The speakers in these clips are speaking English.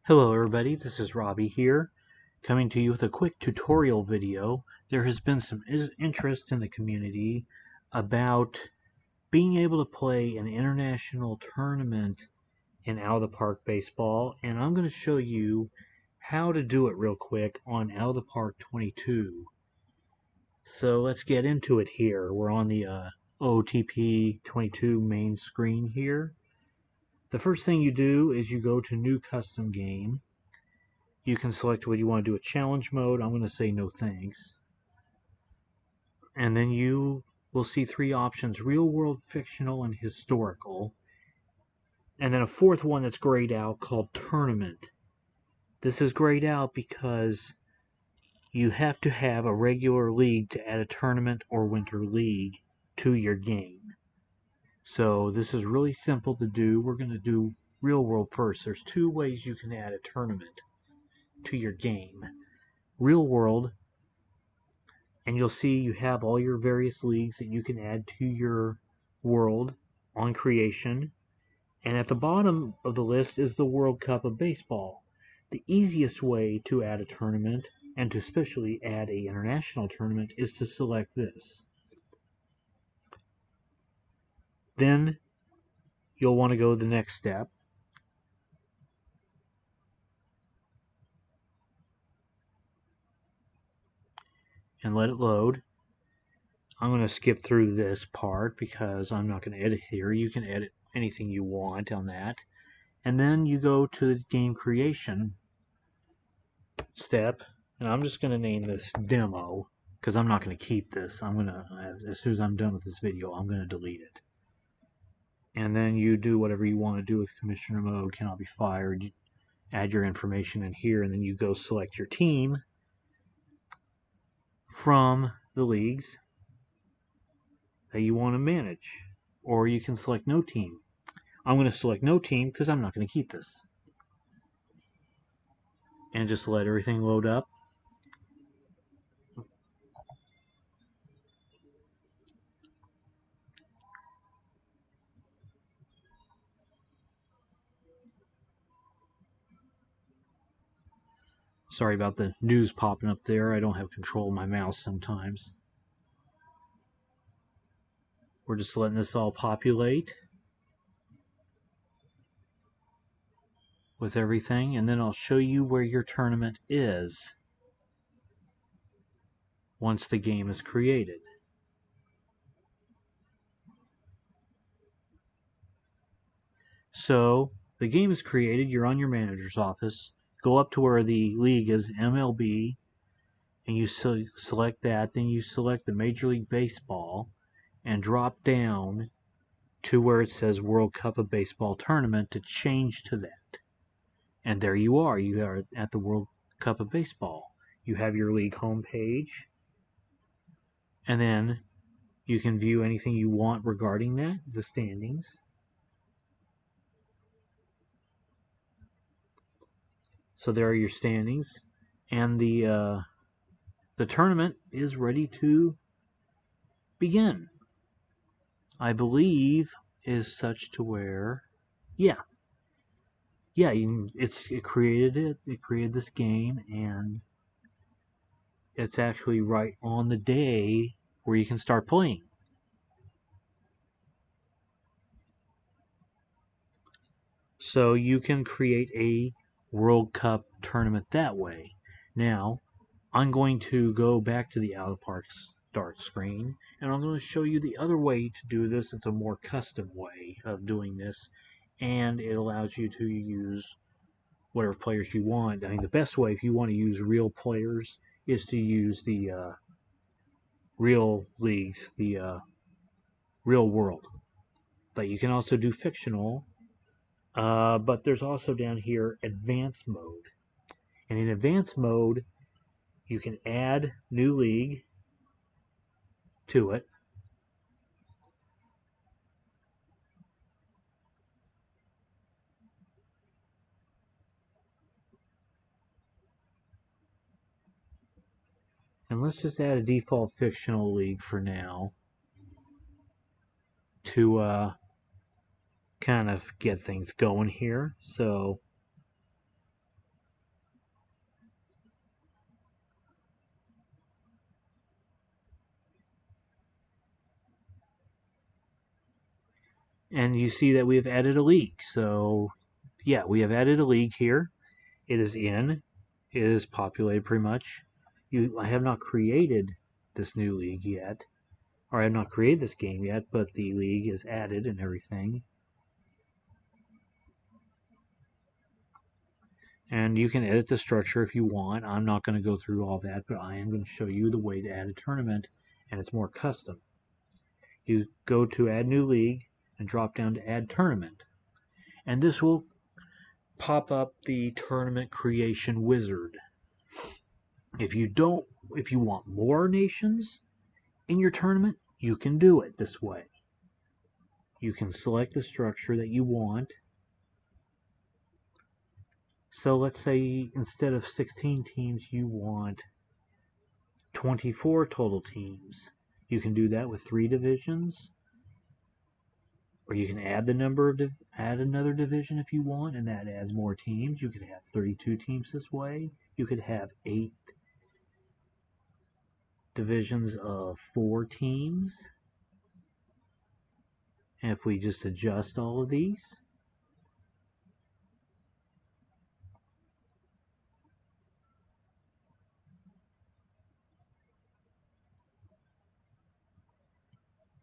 Hello everybody, this is Robbie here, coming to you with a quick tutorial video. There has been some interest in the community about being able to play an international tournament in Out of the Park Baseball, and I'm going to show you how to do it real quick on Out of the Park 22. So let's get into it here. We're on the OOTP 22 main screen here. The first thing you do is you go to New Custom Game. You can select whether you want to do a challenge mode. I'm going to say no thanks. And then you will see three options: real world, fictional, and historical. And then a fourth one that's grayed out called tournament. This is grayed out because you have to have a regular league to add a tournament or winter league to your game. So this is really simple to do. We're going to do real world first. There's two ways you can add a tournament to your game. Real world, and you'll see you have all your various leagues that you can add to your world on creation. And at the bottom of the list is the World Cup of Baseball. The easiest way to add a tournament, and to especially add an international tournament, is to select this. Then you'll want to go to the next step. And let it load. I'm going to skip through this part because I'm not going to edit here. You can edit anything you want on that. And then you go to the game creation step, and I'm just going to name this demo because I'm not going to keep this. I'm going to, as soon as I'm done with this video, I'm going to delete it. And then you do whatever you want to do with commissioner mode, cannot be fired. You add your information in here, and then you go select your team from the leagues that you want to manage. Or you can select no team. I'm going to select no team because I'm not going to keep this. And just let everything load up. Sorry about the news popping up there. I don't have control of my mouse sometimes. We're just letting this all populate with everything, and then I'll show you where your tournament is once the game is created. So the game is created, you're on your manager's office, go up to where the league is, MLB, and you select that, then you select the Major League Baseball and drop down to where it says World Cup of Baseball Tournament to change to that. And there you are at the World Cup of Baseball. You have your league homepage, and then you can view anything you want regarding that, the standings. So there are your standings, and the tournament is ready to begin. I believe is such to where, yeah, it created this game, and it's actually right on the day where you can start playing. So you can create a World Cup tournament that way. Now, I'm going to go back to the Out of the Park start screen, and I'm going to show you the other way to do this. It's a more custom way of doing this, and it allows you to use whatever players you want. I mean, the best way, if you want to use real players, is to use the real leagues, the real world. But you can also do fictional. But there's also down here advanced mode. And in advanced mode, you can add new league to it. And let's just add a default fictional league for now to kind of get things going here. So And you see that we have added a league. So yeah, we have added a league here. It is in. It is populated pretty much. I have not created this new league yet, or I have not created this game yet, but the league is added and everything. And you can edit the structure if you want. I'm not going to go through all that, but I am going to show you the way to add a tournament, and it's more custom. You go to Add New League and drop down to Add Tournament. And this will pop up the tournament creation wizard. If you want more nations in your tournament, you can do it this way. You can select the structure that you want. So let's say instead of 16 teams, you want 24 total teams. You can do that with 3 divisions, or you can add add another division if you want, and that adds more teams. You could have 32 teams this way. You could have 8 divisions of 4 teams. And if we just adjust all of these,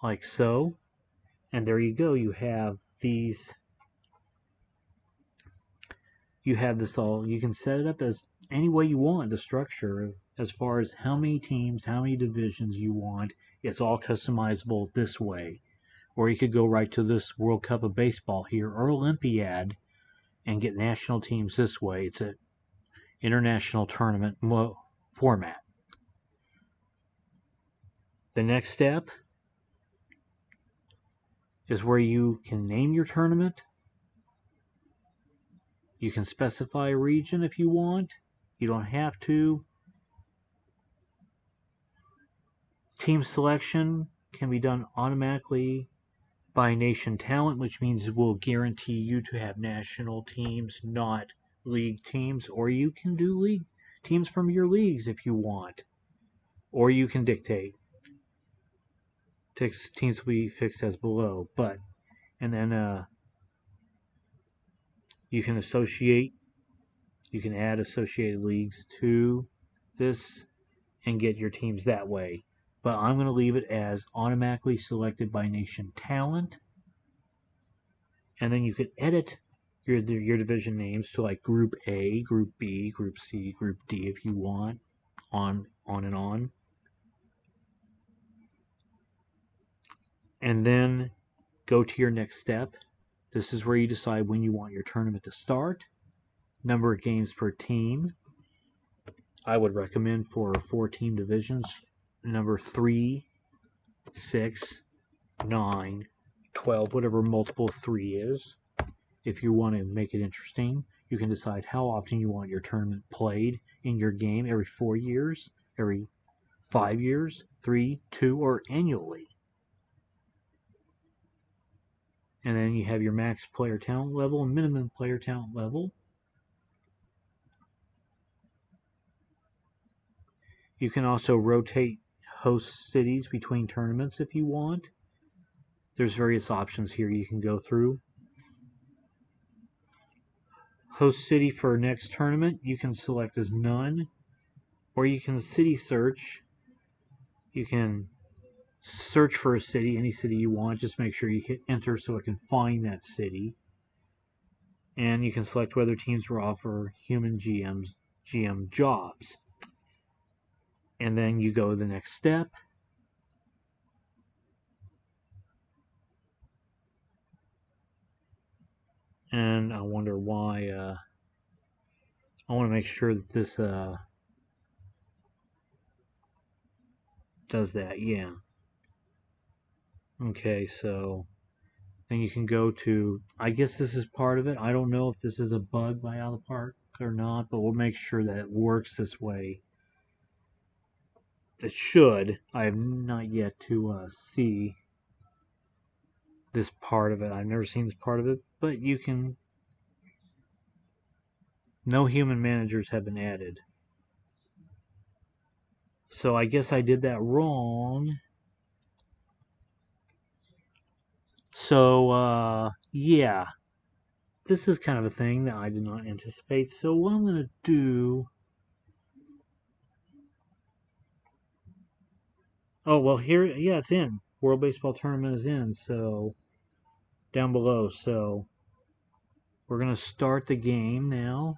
like so, and there you go, you have these. You have this all, you can set it up as any way you want, the structure, as far as how many teams, how many divisions you want. It's all customizable this way. Or you could go right to this World Cup of Baseball here, or Olympiad, and get national teams this way. It's an international tournament format. The next step is where you can name your tournament. You can specify a region if you want. You don't have to. Team selection can be done automatically by nation talent, which means it will guarantee you to have national teams, not league teams. Or you can do league teams from your leagues if you want. Or you can dictate. Teams will be fixed as below. And then you can add associated leagues to this and get your teams that way. But I'm going to leave it as automatically selected by nation talent. And then you can edit your division names to like Group A, Group B, Group C, Group D if you want, on and on. And then go to your next step. This is where you decide when you want your tournament to start, number of games per team. I would recommend for 4-team divisions, number 3, 6, 9, 12, whatever multiple 3 is. If you want to make it interesting, you can decide how often you want your tournament played in your game, every 4 years, every 5 years, 3, 2, or annually. And then you have your max player talent level and minimum player talent level. You can also rotate host cities between tournaments if you want. There's various options here you can go through. Host city for next tournament, you can select as none, or you can city search. You can search for a city, any city you want. Just make sure you hit enter so it can find that city. And you can select whether teams will offer human GM jobs. And then you go to the next step. And I wonder why. I want to make sure that this does that. Yeah. Okay, so then you can go to, I guess this is part of it. I don't know if this is a bug by Out of the Park or not, but we'll make sure that it works this way. It should. I have not yet to see this part of it. I've never seen this part of it, but you can. No human managers have been added. So I guess I did that wrong. So, yeah, this is kind of a thing that I did not anticipate. So what I'm going to do... Oh, well, here, yeah, it's in. World Baseball Tournament is in, so down below. So we're going to start the game now.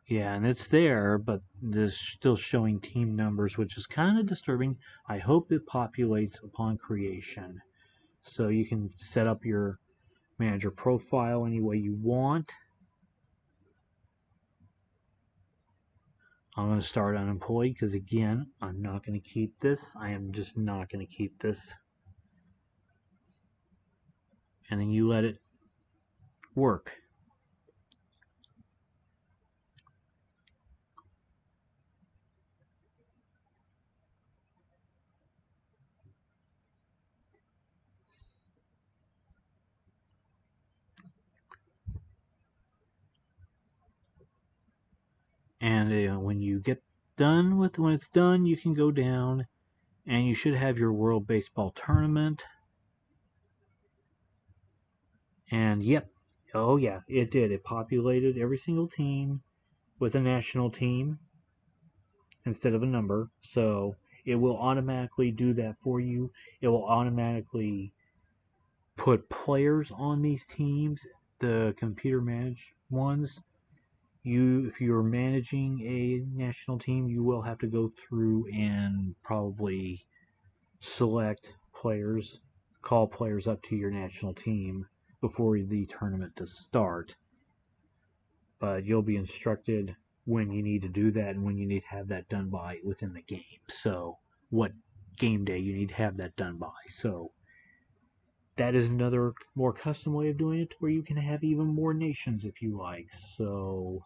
Yeah, and it's there, but this still showing team numbers, which is kind of disturbing. I hope it populates upon creation. So you can set up your manager profile any way you want. I'm going to start unemployed because, again, I'm not going to keep this. I am just not going to keep this. And then you let it work. And when you get done with when it's done, you can go down and you should have your World Baseball Tournament. And yep, oh yeah, it did. It populated every single team with a national team instead of a number. So it will automatically do that for you. It will automatically put players on these teams, the computer managed ones. If you're managing a national team, you will have to go through and probably select players, call players up to your national team before the tournament to start. But you'll be instructed when you need to do that and when you need to have that done by within the game. So what game day you need to have that done by. So that is another more custom way of doing it where you can have even more nations if you like. So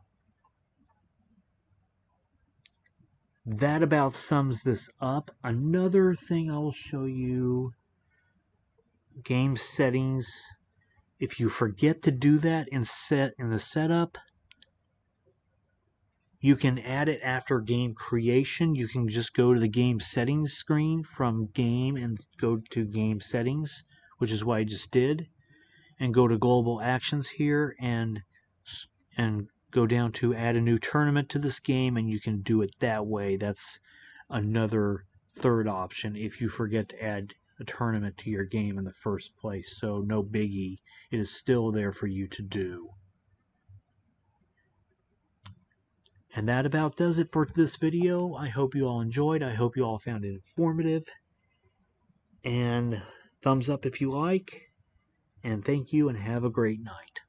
that about sums this up. Another thing I will show you, game settings. If you forget to do that in the setup, you can add it after game creation. You can just go to the game settings screen from game and go to game settings, which is what I just did, and go to global actions here and go down to add a new tournament to this game, and you can do it that way. That's another third option if you forget to add a tournament to your game in the first place. So no biggie. It is still there for you to do. And that about does it for this video. I hope you all enjoyed. I hope you all found it informative. And thumbs up if you like. And thank you and have a great night.